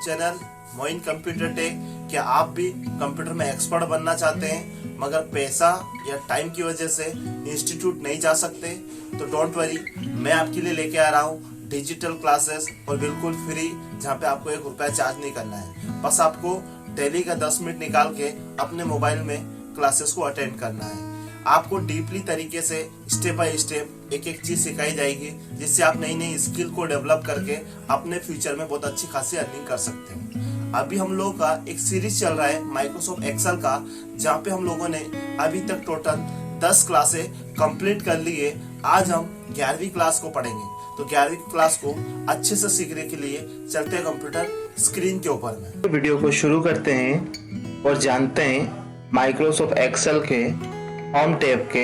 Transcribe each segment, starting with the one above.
Channel Moin computer take. क्या आप भी कंप्यूटर में एक्सपर्ट बनना चाहते हैं मगर पैसा या टाइम की वजह से इंस्टीट्यूट नहीं जा सकते? तो डोंट वरी, मैं आपके लिए लेके आ रहा हूँ डिजिटल क्लासेस और बिल्कुल फ्री, जहाँ पे आपको 1 रुपया चार्ज नहीं करना है। बस आपको डेली का 10 मिनट निकाल के अपने मोबाइल में क्लासेस को अटेंड करना है। आपको डीपली तरीके से स्टेप बाय स्टेप एक एक चीज सिखाई जाएगी, जिससे आप नई नई स्किल को डेवलप करके अपने फ्यूचर में बहुत अच्छी खासी अर्निंग कर सकते हैं। अभी हम लोगों का एक सीरीज चल रहा है माइक्रोसॉफ्ट एक्सेल का, जहाँ पे हम लोगों ने अभी तक टोटल 10 क्लासें कंप्लीट कर ली है। आज हम 11वीं क्लास को पढ़ेंगे। तो 11वीं क्लास को अच्छे से सीखने के लिए चलते हैं कंप्यूटर स्क्रीन के ऊपर में। वीडियो को शुरू करते हैं और जानते हैं माइक्रोसॉफ्ट एक्सेल के होम टैब के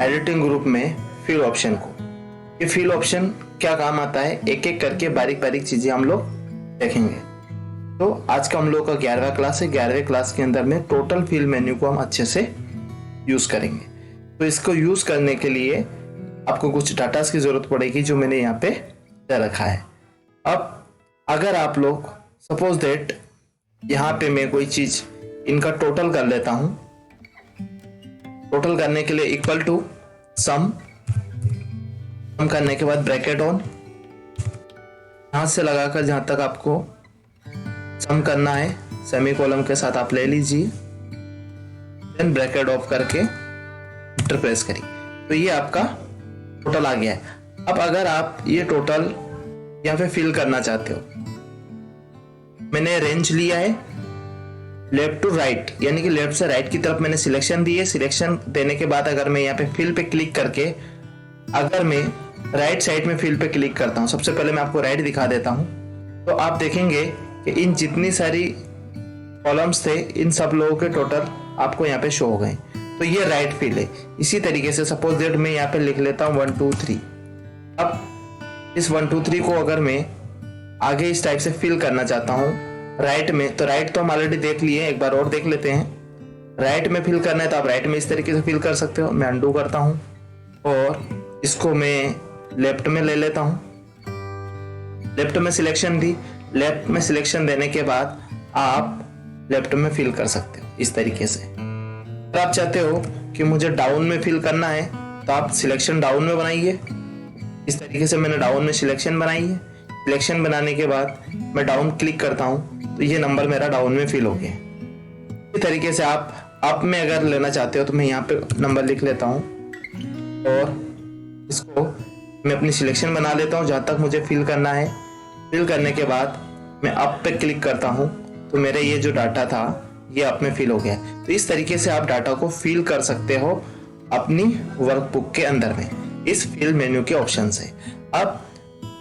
एडिटिंग ग्रुप में फिल ऑप्शन को। ये फिल ऑप्शन क्या काम आता है, एक एक करके बारीक बारीक चीजें हम लोग देखेंगे। तो आज का हम लोग का 11वां क्लास है। 11वें क्लास के अंदर में टोटल फिल मेन्यू को हम अच्छे से यूज करेंगे। तो इसको यूज करने के लिए आपको कुछ डाटा की जरूरत पड़ेगी, जो मैंने यहाँ पे दे रखा है। अब अगर आप लोग सपोज दैट यहाँ पे मैं कोई चीज इनका टोटल कर लेता हूं। टोटल करने के लिए इक्वल टू सम करने के बाद ब्रैकेट ऑन, यहां से लगाकर जहां तक आपको सम करना है सेमीकोलन के साथ आप ले लीजिए, देन ब्रैकेट ऑफ करके एंटर प्रेस करिए। तो ये आपका टोटल आ गया है। अब अगर आप ये टोटल यहाँ पे फिल करना चाहते हो, मैंने रेंज लिया है लेफ्ट टू राइट, यानी कि लेफ्ट से राइट की तरफ मैंने सिलेक्शन दी है। सिलेक्शन देने के बाद अगर मैं यहाँ पे फिल पे क्लिक करके अगर मैं राइट साइड में फिल पे क्लिक करता हूँ, सबसे पहले मैं आपको राइट दिखा देता हूँ, तो आप देखेंगे कि इन जितनी सारी कॉलम्स थे इन सब लोगों के टोटल आपको यहाँ पे शो हो गए। तो ये राइट फिल है। इसी तरीके से सपोज दैट मैं यहाँ पे लिख लेता हूँ 1 2 3। अब इस 1 2 3 को अगर मैं आगे इस टाइप से फिल करना चाहता हूँ राइट में, तो राइट तो हम ऑलरेडी देख लिए, एक बार और देख लेते हैं। राइट में फिल करना है तो आप राइट में इस तरीके से फिल कर सकते हो। मैं अंडू करता हूँ और इसको मैं लेफ्ट में ले लेता हूँ। लेफ्ट में सिलेक्शन दी, लेफ्ट में सिलेक्शन देने के बाद आप लेफ्ट में फिल कर सकते हो इस तरीके से। अगर आप चाहते हो कि मुझे डाउन में फिल करना है तो आप सिलेक्शन डाउन में बनाइए। इस तरीके से मैंने डाउन में सिलेक्शन बनाई है। सिलेक्शन बनाने के बाद मैं डाउन क्लिक करता हूं तो ये नंबर मेरा डाउन में फिल हो गया। इस तरीके से आप अप में अगर लेना चाहते हो तो मैं यहाँ पे नंबर लिख लेता हूँ और इसको मैं अपनी सिलेक्शन बना लेता हूँ जहाँ तक मुझे फिल करना है। फिल करने के बाद मैं अप पे क्लिक करता हूँ तो मेरा ये जो डाटा था ये अप में फिल हो गया। तो इस तरीके से आप डाटा को फिल कर सकते हो अपनी वर्कबुक के अंदर में इस फिल मेन्यू के ऑप्शन से। अब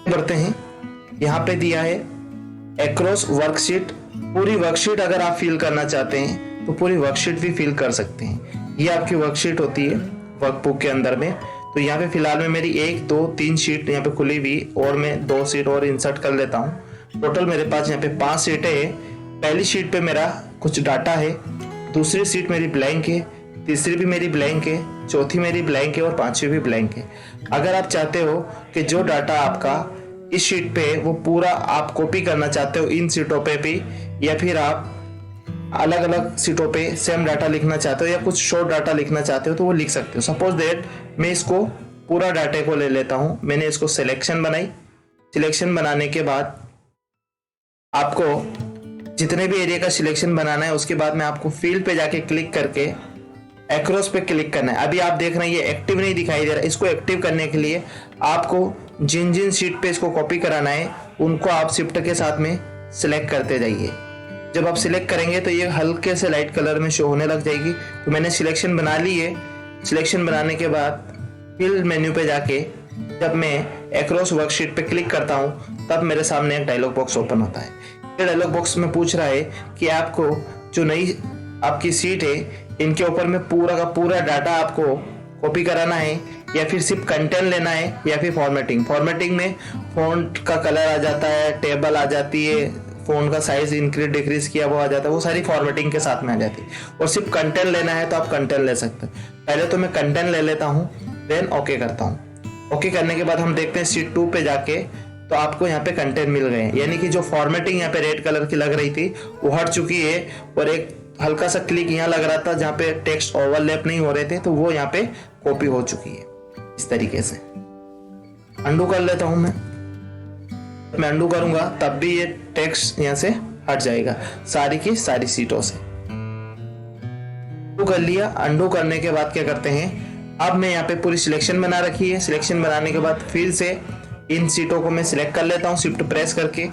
बढ़ते हैं, यहाँ पे दिया है अक्रॉस वर्कशीट। पूरी वर्कशीट अगर आप फिल करना चाहते हैं तो पूरी वर्कशीट भी फिल कर सकते हैं। ये आपकी वर्कशीट होती है वर्कबुक के अंदर में। तो यहाँ पे फिलहाल में मेरी 1 2 3 शीट यहाँ पे खुली हुई और मैं 2 शीट और इंसर्ट कर लेता हूँ। टोटल मेरे पास यहाँ पे 5 शीटें है। पहली शीट पे मेरा कुछ डाटा है, दूसरी शीट मेरी ब्लैंक है, तीसरी भी मेरी ब्लैंक है, चौथी मेरी ब्लैंक है और पांचवी भी ब्लैंक है। अगर आप चाहते हो कि जो डाटा आपका इस शीट पे वो पूरा आप कॉपी करना चाहते हो इन सीटों पे भी, या फिर आप अलग अलग सीटों पे सेम डाटा लिखना चाहते हो या कुछ शॉर्ट डाटा लिखना चाहते हो तो वो लिख सकते हो। सपोज दैट मैं इसको पूरा डाटे को ले लेता हूं। मैंने इसको सिलेक्शन बनाई। सिलेक्शन बनाने के बाद आपको जितने भी एरिया का सिलेक्शन बनाना है उसके बाद में आपको फील्ड पे जाके क्लिक करके एक्रॉस पे क्लिक करना है। अभी आप देख रहे हैं ये एक्टिव नहीं दिखाई दे रहा। इसको एक्टिव करने के लिए आपको जिन जिन शीट पे इसको कॉपी कराना है उनको आप शिफ्ट के साथ में सिलेक्ट करते जाइए। जब आप सिलेक्ट करेंगे तो ये हल्के से लाइट कलर में शो होने लग जाएगी। तो मैंने सिलेक्शन बना ली है। सिलेक्शन बनाने के बाद फिल मेन्यू पे जाके जब मैं एक्रॉस वर्कशीट पे क्लिक करता हूँ तब मेरे सामने एक डायलॉग बॉक्स ओपन होता है। ये डायलॉग बॉक्स में पूछ रहा है कि आपको जो नई आपकी सीट है इनके ऊपर में पूरा का पूरा डाटा आपको कॉपी कराना है या फिर सिर्फ कंटेंट लेना है या फिर फॉर्मेटिंग में फॉन्ट का कलर आ जाता है, टेबल आ जाती है, फोन का साइज इंक्रीज डिक्रीज किया वो आ जाता है, वो सारी फॉर्मेटिंग के साथ में आ जाती है। और सिर्फ कंटेंट लेना है तो आप कंटेंट ले सकते हो। पहले तो मैं कंटेंट ले लेता हूँ, देन ओके करता हूँ। ओके करने के बाद हम देखते हैं शीट 2 पे जाके तो आपको यहाँ पे कंटेंट मिल गए हैं, यानी कि जो फॉर्मेटिंग यहाँ पे रेड कलर की लग रही थी वो हट चुकी है, और एक हल्का सा क्लिक यहाँ लग रहा था जहाँ पे टेक्स्ट ओवरलैप नहीं हो रहे थे, तो वो यहाँ पे कॉपी हो चुकी है इस तरीके से। अंडू कर लेता हूं मैं अंडू करूंगा तब भी ये टेक्स्ट यहाँ से हट जाएगा सारी की सारी सीटों से। अंडू कर लिया। अंडू करने के बाद क्या करते हैं, अब मैं यहाँ पे पूरी सिलेक्शन बना रखी है। सिलेक्शन बनाने के बाद फिर से इन सीटों को मैं सिलेक्ट कर लेता हूँ, शिफ्ट प्रेस करके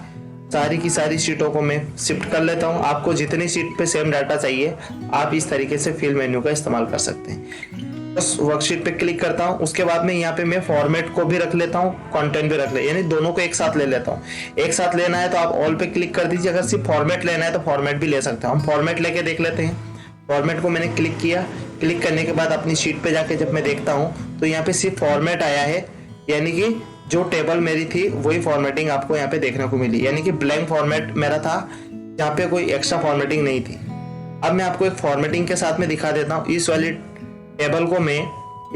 सारी की सारी सीटों को मैं शिफ्ट कर लेता हूँ। आपको जितनी सीट पे सेम डाटा चाहिए आप इस तरीके से फिल मेन्यू का इस्तेमाल कर सकते हैं। बस वर्कशीट पे क्लिक करता हूँ। उसके बाद में यहाँ पे मैं फॉर्मेट को भी रख लेता हूँ, कंटेंट भी रख ले, यानी दोनों को एक साथ ले लेता हूँ। एक साथ लेना है तो आप ऑल पे क्लिक कर दीजिए, अगर सिर्फ फॉर्मेट लेना है तो फॉर्मेट भी ले सकते हैं। हम फॉर्मेट लेके देख लेते हैं। फॉर्मेट को मैंने क्लिक किया। क्लिक करने के बाद अपनी शीट पे जाके जब मैं देखता हूँ तो यहाँ पे सिर्फ फॉर्मेट आया है, यानी कि जो टेबल मेरी थी वही फॉर्मेटिंग आपको यहाँ पे देखने को मिली, यानी कि ब्लैंक फॉर्मेट मेरा था, यहाँ पे कोई एक्स्ट्रा फॉर्मेटिंग नहीं थी। अब मैं आपको एक फॉर्मेटिंग के साथ में दिखा देता हूँ। इस वाली टेबल को मैं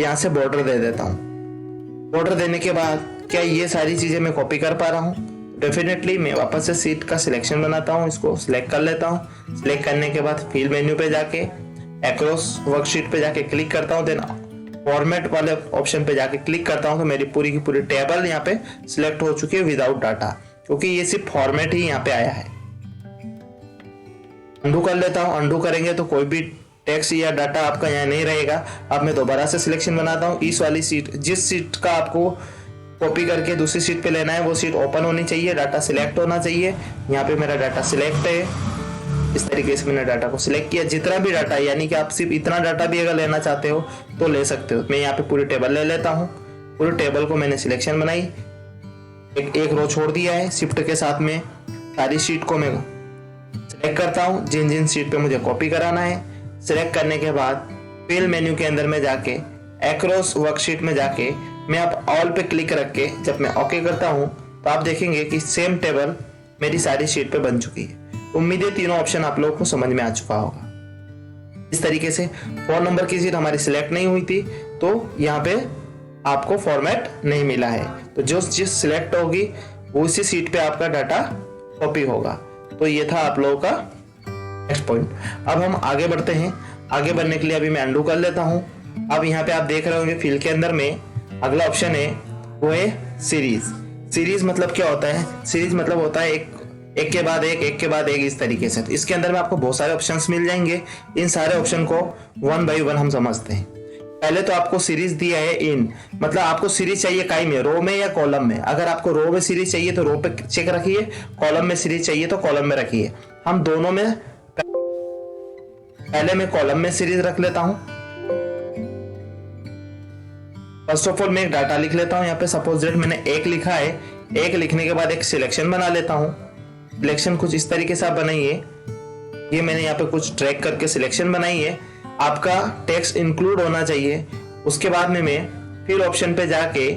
यहाँ से बॉर्डर दे देता हूँ। बॉर्डर देने के बाद क्या ये सारी चीजें मैं कॉपी कर पा रहा हूँ? डेफिनेटली मैं वापस से सीट का सिलेक्शन बनाता हूँ, इसको सिलेक्ट कर लेता हूँ। सिलेक्ट करने के बाद फिल मेन्यू पे जाके अक्रॉस वर्कशीट पे जाके क्लिक करता हूँ, देन फॉर्मेट वाले ऑप्शन पे जाके क्लिक करता हूँ तो मेरी पूरी की पूरी टेबल यहाँ पे सिलेक्ट हो चुकी है विदाउट डाटा, क्योंकि ये सिर्फ फॉर्मेट ही यहाँ पे आया है। अंडू कर लेता हूँ। अंडू करेंगे तो कोई भी टेक्स्ट या डाटा आपका यहाँ नहीं रहेगा। अब मैं दोबारा से सिलेक्शन बनाता हूँ। इस वाली सीट, जिस सीट का आपको कॉपी करके दूसरी सीट पे लेना है वो सीट ओपन होनी चाहिए, डाटा सिलेक्ट होना चाहिए। यहाँ पे मेरा डाटा सिलेक्ट है। इस तरीके से मैंने डाटा को सिलेक्ट किया, जितना भी डाटा, यानी कि आप सिर्फ इतना डाटा भी अगर लेना चाहते हो तो ले सकते हो। मैं यहाँ पे पूरी टेबल ले लेता हूँ। पूरी टेबल को मैंने सिलेक्शन बनाई, एक रो छोड़ दिया है। शिफ्ट के साथ में सारी शीट को मैं सिलेक्ट करता हूँ, जिन जिन सीट पे मुझे कॉपी कराना है। सिलेक्ट करने के बाद फिल मेन्यू के अंदर में जाके अक्रॉस वर्कशीट में जाके मैं आप ऑल पे क्लिक रख के जब मैं ओके करता हूँ तो आप देखेंगे कि सेम टेबल मेरी सारी शीट पे बन चुकी है। उम्मीद है तीनों ऑप्शन आप लोगों को समझ में आ चुका होगा। इस तरीके से 4 नंबर की सीट हमारी सिलेक्ट नहीं हुई थी तो यहाँ पे आपको फॉर्मेट नहीं मिला है, तो जो चीज सिलेक्ट होगी उसी सीट पे आपका डाटा कॉपी होगा। तो ये था आप लोगों का नेक्स्ट पॉइंट। अब हम आगे बढ़ते हैं। आगे बढ़ने के लिए अभी मैं अंडू कर लेता हूँ। अब यहाँ पे आप देख रहे होंगे फिल के अंदर में अगला ऑप्शन है वो है सीरीज। सीरीज मतलब क्या होता है? सीरीज मतलब होता है एक के बाद एक के बाद एक, इस तरीके से। तो इसके अंदर में आपको बहुत सारे ऑप्शंस मिल जाएंगे। इन सारे ऑप्शन को 1 बाय 1 हम समझते हैं। पहले तो आपको सीरीज दिया है इन, मतलब आपको सीरीज चाहिए काई में, रो में या कॉलम में। अगर आपको रो में सीरीज चाहिए तो रो पे चेक रखिए, कॉलम में सीरीज चाहिए तो कॉलम में रखिए। हम दोनों में, पहले मैं कॉलम में सीरीज रख लेता हूं। फर्स्ट ऑफ ऑल मैं एक डाटा लिख लेता हूं। यहाँ पे सपोज दैट मैंने 1 लिखा है। 1 लिखने के बाद एक सिलेक्शन बना लेता हूं। सिलेक्शन कुछ इस तरीके से आप बनाइए। ये मैंने यहाँ पे कुछ ड्रैग करके सिलेक्शन बनाई है। आपका टेक्स्ट इंक्लूड होना चाहिए। उसके बाद में मैं फिर ऑप्शन पे जाके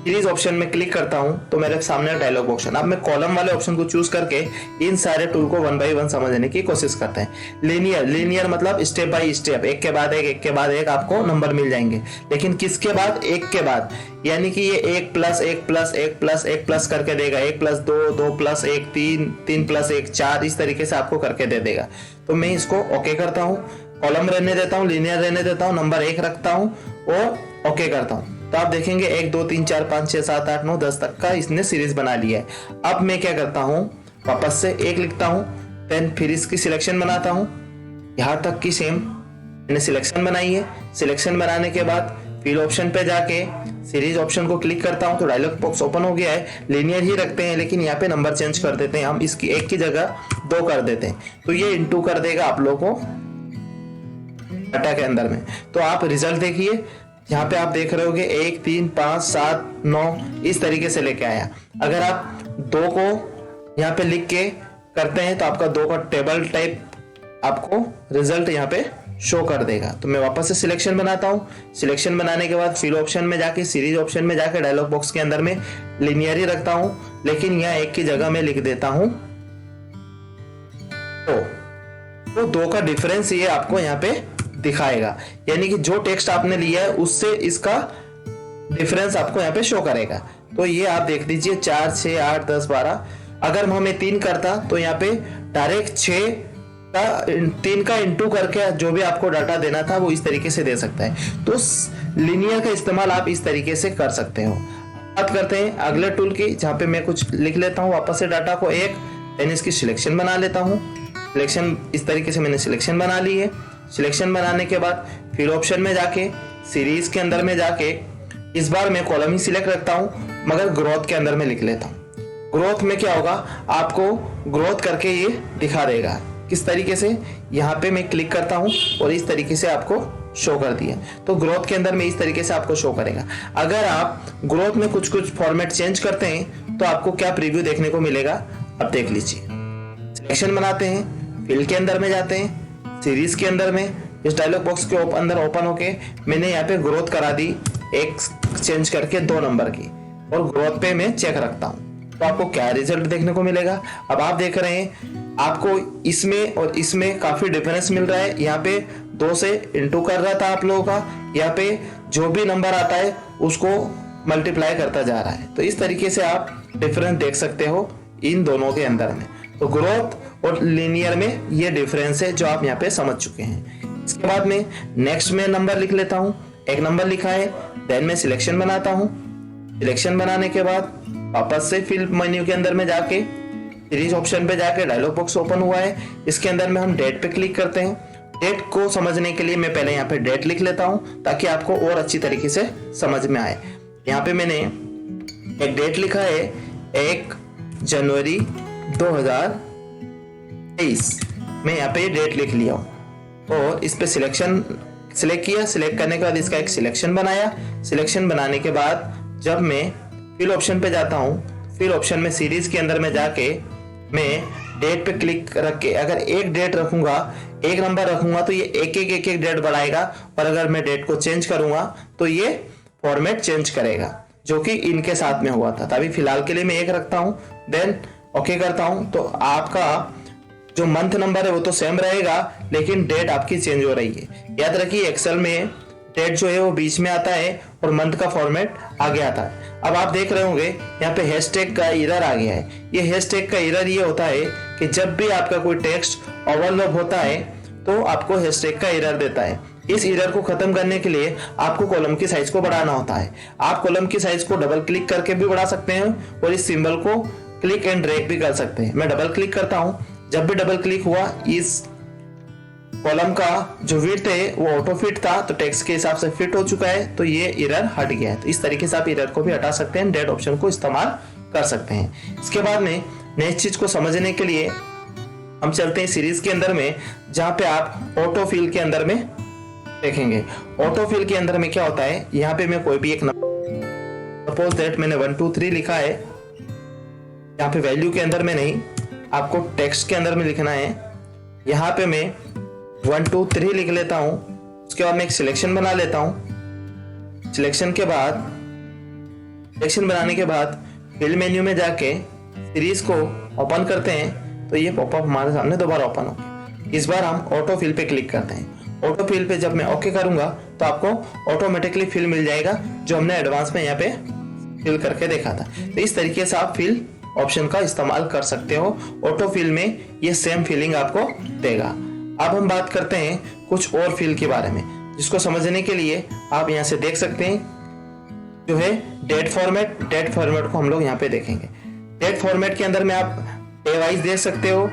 सीरीज ऑप्शन में क्लिक करता हूं तो मेरे सामने डायलॉग ऑप्शन। अब मैं कॉलम वाले ऑप्शन को चूज करके इन सारे टूल को 1 बाय 1 समझने की कोशिश करते हैं। लीनियर मतलब स्टेप बाय स्टेप, एक के बाद एक आपको नंबर मिल जाएंगे। लेकिन किसके बाद? एक के बाद, यानी कि ये 1 + 1 + 1 + 1 प्लस करके देगा। 1 + 2, 2 + 1, 3 + 1, 4, इस तरीके से आपको करके दे देगा। तो मैं इसको ओके करता हूँ, कॉलम रहने देता हूँ, लीनियर रहने देता हूँ, नंबर 1 रखता हूँ और ओके करता हूँ। तो आप देखेंगे 1 2 3 4 5 6 7 8 9 10 तक का इसने सीरीज बना लिया है। अब मैं क्या करता हूँ, वापस से 1 लिखता हूँ, देन फिर इसकी सिलेक्शन बनाता हूँ। यहाँ तक की सेम मैंने सिलेक्शन बनाई है। सिलेक्शन बनाने के बाद फिल ऑप्शन पे जाके सीरीज ऑप्शन को क्लिक करता हूँ तो डायलॉग बॉक्स ओपन हो गया है। लीनियर ही रखते हैं लेकिन यहाँ पे नंबर चेंज कर देते हैं। हम इसकी 1 की जगह 2 कर देते हैं तो ये इंटू कर देगा आप लोगों को डाटा के अंदर में। तो आप रिजल्ट देखिए, यहाँ पे आप देख रहे होगे 1 3 5 7 9 इस तरीके से लेके आया। अगर आप 2 को यहाँ पे लिख के करते हैं तो आपका 2 का टेबल टाइप आपको रिजल्ट यहाँ पे शो कर देगा। तो मैं वापस से सिलेक्शन बनाता हूँ। सिलेक्शन बनाने के बाद फिल ऑप्शन में जाके सीरीज ऑप्शन में जाके डायलॉग बॉक्स के अंदर में लीनियर ही रखता हूँ, लेकिन यहाँ 1 की जगह में लिख देता हूँ तो 2 का डिफरेंस ये आपको यहाँ पे दिखाएगा, यानी कि जो टेक्स्ट आपने लिया है उससे इसका डिफरेंस आपको यहाँ पे शो करेगा। तो ये आप देख लीजिए 4, 6, 8, 10, 12। अगर हमें 3 करता तो यहाँ पे डायरेक्ट 3 का इंटू करके जो भी आपको डाटा देना था वो इस तरीके से दे सकता है। तो लिनियर का इस्तेमाल आप इस तरीके से कर सकते हो। बात करते हैं अगले टूल की, जहाँ पे मैं कुछ लिख लेता हूँ वापस से डाटा को देन इसकी सिलेक्शन बना लेता हूँ। सिलेक्शन इस तरीके से मैंने सिलेक्शन बना ली है। सिलेक्शन बनाने के बाद फिर ऑप्शन में जाके सीरीज के अंदर में जाके इस बार मैं कॉलम ही सिलेक्ट रखता हूँ, मगर ग्रोथ के अंदर में लिख लेता हूँ। ग्रोथ में क्या होगा, आपको ग्रोथ करके ये दिखा देगा। किस तरीके से, यहाँ पे मैं क्लिक करता हूँ और इस तरीके से आपको शो कर दिया। तो ग्रोथ के अंदर में इस तरीके से आपको शो करेगा। अगर आप ग्रोथ में कुछ फॉर्मेट चेंज करते हैं तो आपको क्या प्रीव्यू देखने को मिलेगा, अब देख लीजिए। सिलेक्शन बनाते हैं, फिल के अंदर में जाते हैं, सीरीज के अंदर में इस डायलॉग बॉक्स के अंदर ओपन होके मैंने यहाँ पे ग्रोथ करा दी एक चेंज करके 2 नंबर की, और ग्रोथ पे मैं चेक रखता हूँ तो आपको क्या रिजल्ट देखने को मिलेगा। अब आप देख रहे हैं आपको इसमें और इसमें काफी डिफरेंस मिल रहा है। यहाँ पे 2 से इंटू कर रहा था आप लोगों का, यहाँ पे जो भी नंबर आता है उसको मल्टीप्लाई करता जा रहा है। तो इस तरीके से आप डिफरेंस देख सकते हो इन दोनों के अंदर में। तो ग्रोथ और लीनियर में ये डिफरेंस है जो आप यहाँ पे समझ चुके हैं। इसके बाद में नेक्स्ट में नंबर लिख लेता हूँ। एक नंबर लिखा है, देन मैं सिलेक्शन बनाता हूँ। सिलेक्शन बनाने के बाद वापस से फिल मेन्यू के अंदर में जाके सीरीज ऑप्शन पे जाके डायलॉग बॉक्स ओपन हुआ है। इसके अंदर में हम डेट पे क्लिक करते हैं। डेट को समझने के लिए मैं पहले यहाँ पे डेट लिख लेता हूँ ताकि आपको और अच्छी तरीके से समझ में आए। यहाँ पे मैंने एक डेट लिखा है 1 जनवरी 2023। मैं यहाँ पे डेट लिख लिया हूँ और इस पे सिलेक्ट किया। सिलेक्ट करने के बाद इसका एक सिलेक्शन बनाया। सिलेक्शन बनाने के बाद जब मैं फिल ऑप्शन पे जाता हूँ, फिल ऑप्शन में सीरीज के अंदर में जाके मैं डेट पे क्लिक रख के अगर एक डेट रखूंगा, एक नंबर रखूंगा तो ये एक डेट बढ़ाएगा, और अगर मैं डेट को चेंज करूंगा तो ये फॉर्मेट चेंज करेगा, जो कि इनके साथ में हुआ था। अभी फिलहाल के लिए मैं 1 रखता हूँ, देन ओके करता हूँ। तो आपका जो मंथ नंबर है वो तो सेम रहेगा, लेकिन डेट आपकी चेंज हो रही है। याद रखिए एक्सेल में डेट जो है वो बीच में आता है और मंथ का फॉर्मेट आगे आता है। अब आप देख रहे होंगे यहाँ पे हैशटैग का एरर आ गया है। ये हैशटैग का एरर ये होता है कि जब भी आपका कोई टेक्स्ट ओवरलैप होता है तो आपको हैशटैग का एरर देता है। इस एरर को खत्म करने के लिए आपको कॉलम की साइज को बढ़ाना होता है। आप कॉलम की साइज को डबल क्लिक करके भी बढ़ा सकते हैं और इस सिंबल को क्लिक एंड ड्रैग भी कर सकते हैं। मैं डबल क्लिक करता हूँ। जब भी डबल क्लिक हुआ, इस कॉलम का जो विड्थ है वो ऑटो फिट था तो टेक्स्ट के हिसाब से फिट हो चुका है, तो ये एरर हट गया है। तो इस तरीके से आप एरर को भी हटा सकते हैं, डेट ऑप्शन को इस्तेमाल कर सकते हैं। इसके बाद में नेक्स्ट चीज को समझने के लिए हम चलते हैं सीरीज के अंदर में, जहां पे आप ऑटो फिल के अंदर में देखेंगे। ऑटो फिल के अंदर में क्या होता है, यहाँ पे मैं कोई भी एक नंबर, सपोज दैट मैंने 1 2 3 लिखा है। यहाँ पे वैल्यू के अंदर में नहीं, आपको टेक्स्ट के अंदर में लिखना है। यहाँ पे मैं 1 2 3 लिख लेता हूँ। उसके बाद मैं एक सिलेक्शन बना लेता हूँ। सिलेक्शन बनाने के बाद फिल मेन्यू में जाके सीरीज को ओपन करते हैं तो ये पॉपअप हमारे सामने दोबारा ओपन हो गया। इस बार हम ऑटो फिल पे क्लिक करते हैं। ऑटो फिल पे जब मैं ओके करूंगा तो आपको ऑटोमेटिकली फिल मिल जाएगा, जो हमने एडवांस में यहाँ पे फिल करके देखा था। तो इस तरीके से आप फिल ऑप्शन का इस्तेमाल कर सकते हो। ऑटो फिल में ये सेम फीलिंग आपको देगा। अब हम बात करते हैं कुछ और फिल के बारे में, जिसको समझने के लिए आप यहाँ से देख सकते हैं जो है डेट फॉर्मेट को हम लोग यहाँ पे देखेंगे। डेट फॉर्मेट के अंदर में आप डे वाइज देख सकते हो,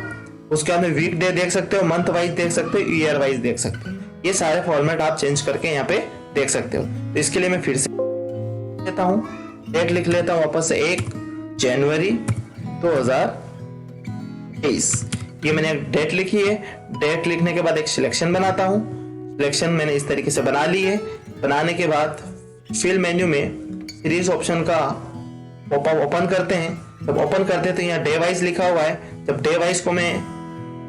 उसके बाद में वीक डे देख सकते हो, मंथ वाइज देख सकते हो, ईयर वाइज देख सकते हो। ये सारे फॉर्मेट आप चेंज करके यहाँ पे देख सकते हो। तो इसके लिए मैं फिर से लेता हूँ, डेट लिख लेता हूँ वापस से 1 जनवरी 2023। ये मैंने डेट लिखी है। डेट लिखने के बाद एक सिलेक्शन बनाता हूँ। सिलेक्शन मैंने इस तरीके से बना ली है। बनाने के बाद फिल मेन्यू में सीरीज ऑप्शन का पॉपअप ओपन करते हैं। जब ओपन करते हैं तो यहाँ डे वाइज लिखा हुआ है। जब डे वाइज को मैं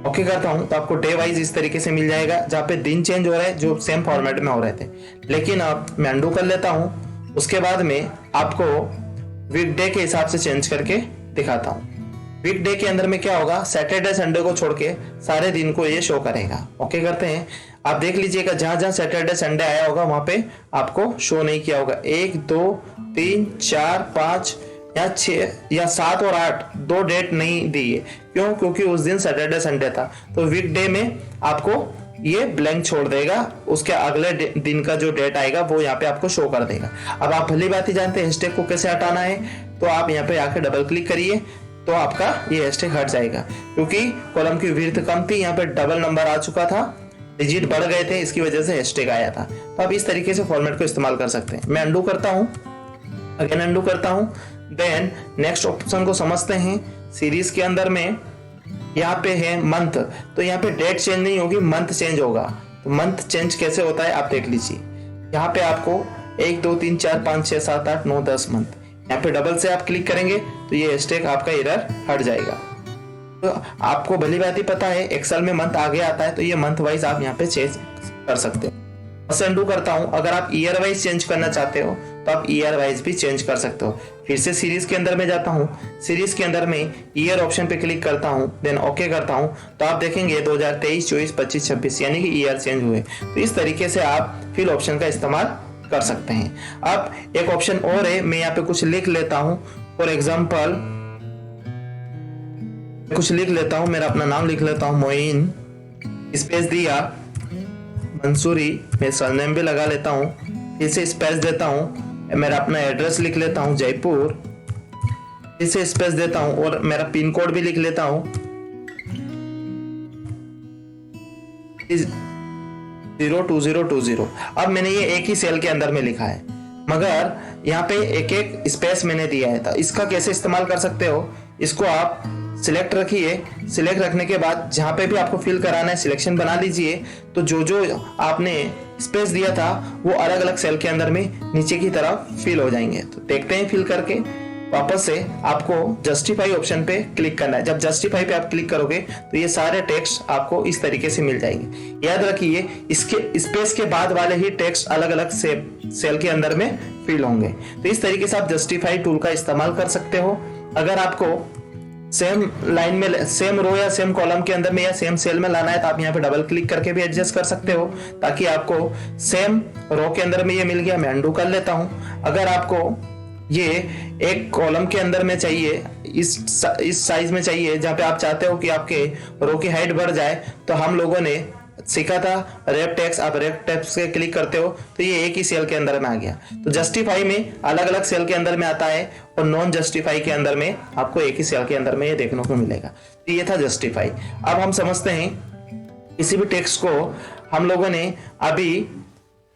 ओके करता हूँ तो आपको डे वाइज इस तरीके से मिल जाएगा, जहाँ पे दिन चेंज हो रहा है जो सेम फॉर्मेट में हो रहे थे। लेकिन अब मैं अंडू कर लेता हूँ। उसके बाद में आपको वीक डे के हिसाब से चेंज करके दिखाता हूँ। वीक डे के अंदर में क्या होगा, सैटरडे संडे को छोड़ के सारे दिन को ये शो करेगा। ओके करते हैं। आप देख लीजिएगा जहां जहां सैटरडे संडे आया होगा वहां पे आपको शो नहीं किया होगा। 1 2 3 4 5 या 6 या 7 और 8 दो डेट नहीं दी है। क्यों? क्योंकि उस दिन सैटरडे संडे था। तो वीकडे में आपको ये ब्लैंक छोड़ देगा, उसके अगले दिन का जो डेट आएगा वो यहाँ पे आपको शो कर देगा। अब आप भली बात ही जानते हैं हैशटैग को कैसे हटाना है, तो आप यहाँ पे आके डबल क्लिक करिए तो आपका ये हैशटैग हट जाएगा। क्योंकि कॉलम की विड्थ कम थी, यहाँ पे डबल नंबर आ चुका था, डिजिट बढ़ गए थे, इसकी वजह से हैशटैग आया था। तो आप इस तरीके से फॉर्मेट को इस्तेमाल कर सकते हैं। मैं अंडू करता हूँ, अगेन अंडू करता हूँ। देन नेक्स्ट ऑप्शन को समझते हैं। सीरीज के अंदर में यहाँ पे है मंथ, तो यहाँ पे डेट चेंज नहीं होगी, मंथ चेंज होगा। तो मंथ चेंज कैसे होता है आप देख लीजिए। यहाँ पे आपको 1 2 3 4 5 6 7 8 9 10 मंथ, यहाँ पे डबल से आप क्लिक करेंगे तो ये हैशटैग आपका एरर हट जाएगा। तो आपको भली बात ही पता है एक्सेल में मंथ आगे आता है, तो ये मंथ वाइज आप यहाँ पे चेंज कर सकते हो। बस अंडू करता हूँ। अगर आप ईयर वाइज चेंज करना चाहते हो तो आप ईयर वाइज भी चेंज कर सकते हो। फिर से सीरीज के अंदर में जाता हूँ, सीरीज के अंदर में ईयर ऑप्शन पे क्लिक करता हूँ, देन ओके करता हूँ। तो आप देखेंगे 2023 24 25 26 यानी कि ईयर चेंज हुए। तो इस तरीके से आप फिल ऑप्शन का इस्तेमाल कर सकते हैं। अब एक ऑप्शन और है, मैं यहाँ पे कुछ लिख लेता हूँ। फॉर एग्जाम्पल कुछ लिख लेता हूँ, मेरा अपना नाम लिख लेता हूँ मोइन, स्पेस दिया मंसूरी, मैं सरनेम भी लगा लेता हूँ, फिर से स्पेस देता हूँ, मेरा अपना एड्रेस लिख लेता हूँ जयपुर, फिर से स्पेस देता हूँ और मेरा पिन कोड भी लिख लेता हूँ 02020। अब मैंने ये एक ही सेल के अंदर में लिखा है, मगर यहाँ पे एक एक स्पेस मैंने दिया है। तो इसका कैसे इस्तेमाल कर सकते हो, इसको आप सिलेक्ट रखिए। सिलेक्ट रखने के बाद जहां पे भी आपको फिल कराना है सिलेक्शन बना लीजिए। तो जो जो आपने स्पेस दिया था वो अलग अलग सेल के अंदर में नीचे की तरफ फिल हो जाएंगे। तो देखते हैं फिल करके। वापस से आपको जस्टिफाई ऑप्शन पे क्लिक करना है। जब जस्टिफाई पे आप क्लिक करोगे तो ये सारे टेक्स्ट आपको इस तरीके से मिल जाएंगे। याद रखिए इसके स्पेस के बाद वाले ही टेक्स्ट अलग अलग सेल के अंदर में फिल होंगे। तो इस तरीके से आप जस्टिफाई टूल का इस्तेमाल कर सकते हो। अगर आपको सेम लाइन में, सेम रो या सेम कॉलम के अंदर में या सेम सेल में लाना है तो आप यहाँ पे डबल क्लिक करके भी एडजस्ट कर सकते हो, ताकि आपको सेम रो के अंदर में ये मिल गया। मैं अंडू कर लेता हूँ। अगर आपको ये एक कॉलम के अंदर में चाहिए, इस साइज में चाहिए जहाँ पे आप चाहते हो कि आपके रो की हाइट बढ़ जाए, तो हम लोगों ने सीखा था रैप टेक्स्ट। आप रैप टेक्स्ट से क्लिक करते हो तो ये एक ही सेल के अंदर में आ गया। तो जस्टिफाई में अलग अलग सेल के अंदर में आता है और नॉन जस्टिफाई के अंदर में आपको एक ही सेल के अंदर में ये देखने को मिलेगा। तो ये था जस्टिफाई। अब हम समझते हैं किसी भी टेक्स्ट को हम लोगों ने अभी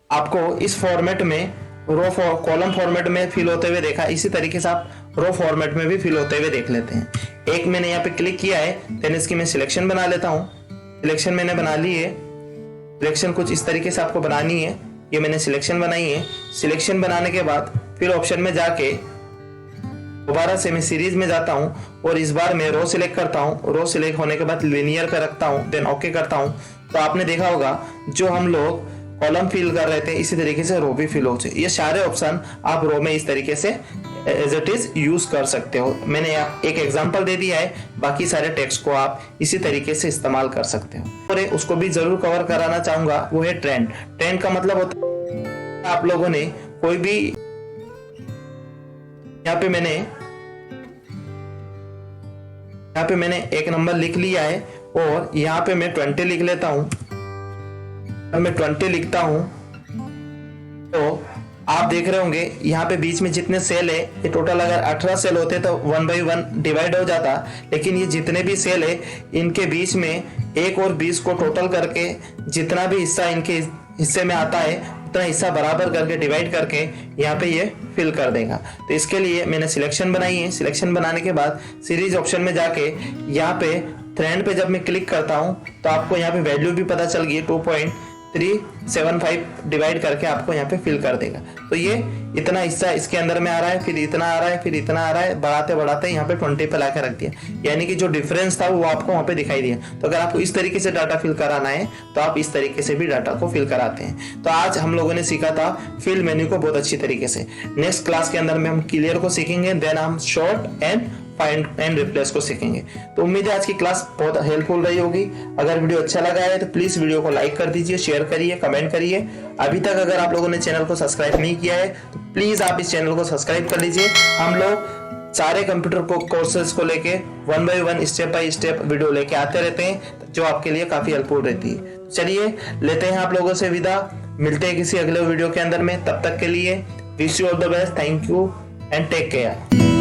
आपको इस फॉर्मेट में रो कॉलम फॉर्मेट में फिल होते हुए देखा, इसी तरीके से आप रो फॉर्मेट में भी फिल होते हुए देख लेते हैं। एक मैंने यहाँ पे क्लिक किया है, देन इसकी मैं सिलेक्शन बना लेता हूँ। सिलेक्शन मैंने बना ली है। सिलेक्शन कुछ इस तरीके से आपको बनानी है। ये मैंने सिलेक्शन बनाई है। सिलेक्शन बनाने के बाद फिर ऑप्शन में जाके दोबारा से मैं सीरीज में जाता हूँ और इस बार मैं रो सिलेक्ट करता हूँ। रो सिलेक्ट होने के बाद लिनियर पे रखता हूँ, देन ओके करता हूँ। तो आपने देखा होगा जो हम लोग कॉलम फिल कर रहे थे इसी तरीके से रो भी फिल हो जाए। ये सारे ऑप्शन आप रो में इस तरीके से एज इट इज यूज कर सकते हो। मैंने एक एग्जांपल दे दिया है, बाकी सारे टेक्स्ट को आप इसी तरीके से इस्तेमाल कर सकते हो। और उसको भी जरूर कवर कराना चाहूंगा, वो है ट्रेंड। ट्रेंड का मतलब होता है आप लोगों ने कोई भी, यहाँ पे मैंने एक नंबर लिख लिया है और यहाँ पे मैं 20 लिख लेता हूँ। मैं 20 लिखता हूं तो आप देख रहे होंगे यहाँ पे बीच में जितने सेल है, ये टोटल अगर 18 सेल होते तो 1 by 1 डिवाइड हो जाता, लेकिन ये जितने भी सेल है इनके बीच में 1 और 20 को टोटल करके जितना भी हिस्सा इनके हिस्से में आता है उतना हिस्सा बराबर करके डिवाइड करके यहाँ पे ये फिल कर देगा। तो इसके लिए मैंने सिलेक्शन बनाई है। सिलेक्शन बनाने के बाद सीरीज ऑप्शन में जाके यहाँ पे ट्रेंड पे जब मैं क्लिक करता हूँ तो आपको यहाँ पे वैल्यू भी पता चल गई, 2.375 डिवाइड करके आपको यहाँ पे फिल कर देगा। तो ये इतना हिस्सा इसके अंदर में आ रहा है, फिर इतना आ रहा है, फिर इतना आ रहा है, बढ़ाते बढ़ाते यहाँ पे 20 पे लाके रख दिया, यानी कि जो डिफरेंस था वो आपको वहाँ पे दिखाई दिया। तो अगर आपको इस तरीके से डाटा फिल कराना है तो आप इस तरीके से भी डाटा को फिल कराते हैं। तो आज हम लोगों ने सीखा था फिल मेन्यू को बहुत अच्छी तरीके से। नेक्स्ट क्लास के अंदर में हम क्लियर को सीखेंगे, देन हम short and find and replace को सीखेंगे। तो उम्मीद है आज की क्लास बहुत हेल्पफुल रही होगी। अगर वीडियो अच्छा लगा है तो प्लीज वीडियो को लाइक कर दीजिए, शेयर करिए, कमेंट करिए। अभी तक अगर आप लोगों ने चैनल को सब्सक्राइब नहीं किया है तो प्लीज आप इस चैनल को सब्सक्राइब कर लीजिए। हम लोग सारे कंप्यूटर को कोर्सेज को लेके 1 by 1 step by step video लेके आते रहते हैं, जो आपके लिए काफी हेल्पफुल रहती है। चलिए लेते हैं आप लोगों से विदा, मिलते हैं किसी अगले वीडियो के अंदर में। तब तक के लिए wish you all the best, thank you and take care.